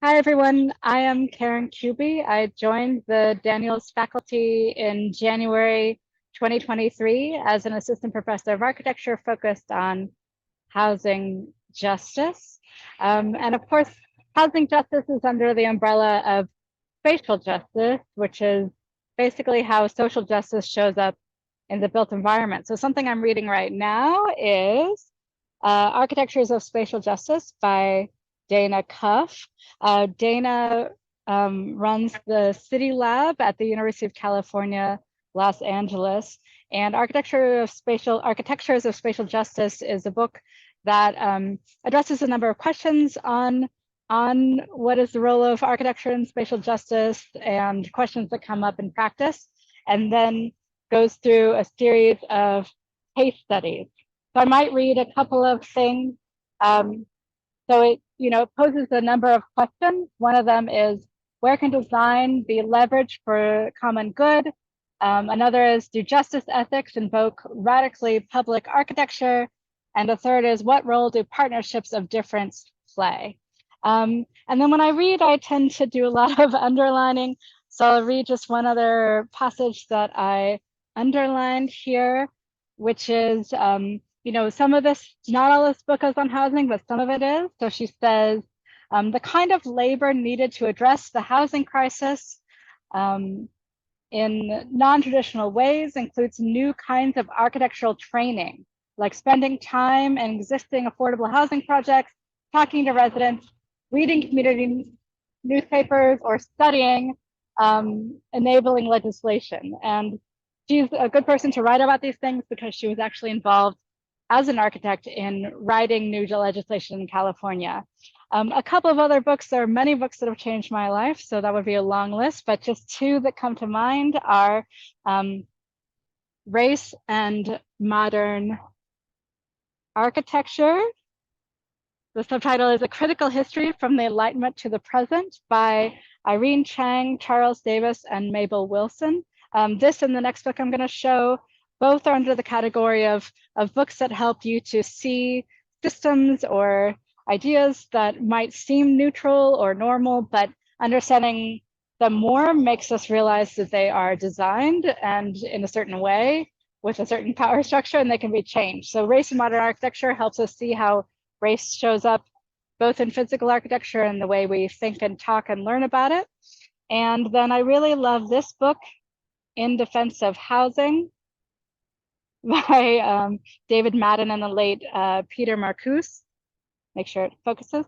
Hi, everyone. I am Karen Kubey. I joined the Daniels faculty in January 2023 as an assistant professor of architecture focused on housing justice. And of course, housing justice is under the umbrella of spatial justice, which is basically how social justice shows up in the built environment. So something I'm reading right now is Architectures of Spatial Justice by Dana Cuff. Dana runs the City Lab at the University of California, Los Angeles. And Architectures of Spatial Justice is a book that addresses a number of questions on what is the role of architecture in spatial justice and questions that come up in practice, and then goes through a series of case studies. So I might read a couple of things. So it poses a number of questions. One of them is, where can design be leveraged for common good? Another is, do justice ethics invoke radically public architecture? And a third is, what role do partnerships of difference play? And then when I read, I tend to do a lot of underlining. So I'll read just one other passage that I underlined here, which is, some of this, not all this book is on housing, but some of it is. So she says, the kind of labor needed to address the housing crisis in non-traditional ways includes new kinds of architectural training, like spending time in existing affordable housing projects, talking to residents, reading community newspapers, or studying enabling legislation. And she's a good person to write about these things because she was actually involved as an architect in writing new legislation in California. A couple of other books, there are many books that have changed my life, so that would be a long list, but just two that come to mind are Race and Modern Architecture. The subtitle is A Critical History from the Enlightenment to the Present by Irene Chang, Charles Davis, and Mabel Wilson. This and the next book I'm going to show both are under the category of books that help you to see systems or ideas that might seem neutral or normal, but understanding them more makes us realize that they are designed and in a certain way with a certain power structure, and they can be changed. So Race and Modern Architecture helps us see how race shows up both in physical architecture and the way we think and talk and learn about it. And then I really love this book, In Defense of Housing, by David Madden and the late Peter Marcuse. Make sure it focuses.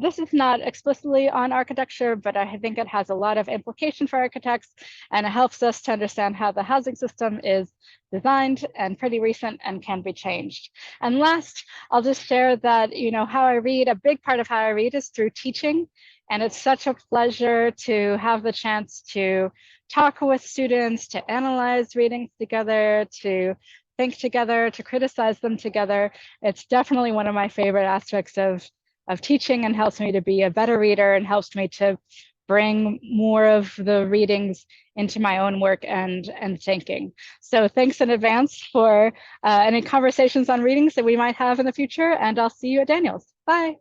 This is not explicitly on architecture, but I think it has a lot of implication for architects, and it helps us to understand how the housing system is designed and pretty recent and can be changed. And last, I'll just share that, how I read, a big part of how I read is through teaching. And it's such a pleasure to have the chance to talk with students, to analyze readings together, to think together, to criticize them together. It's definitely one of my favorite aspects of teaching, and helps me to be a better reader and helps me to bring more of the readings into my own work and thinking. So thanks in advance for any conversations on readings that we might have in the future, and I'll see you at Daniels. Bye.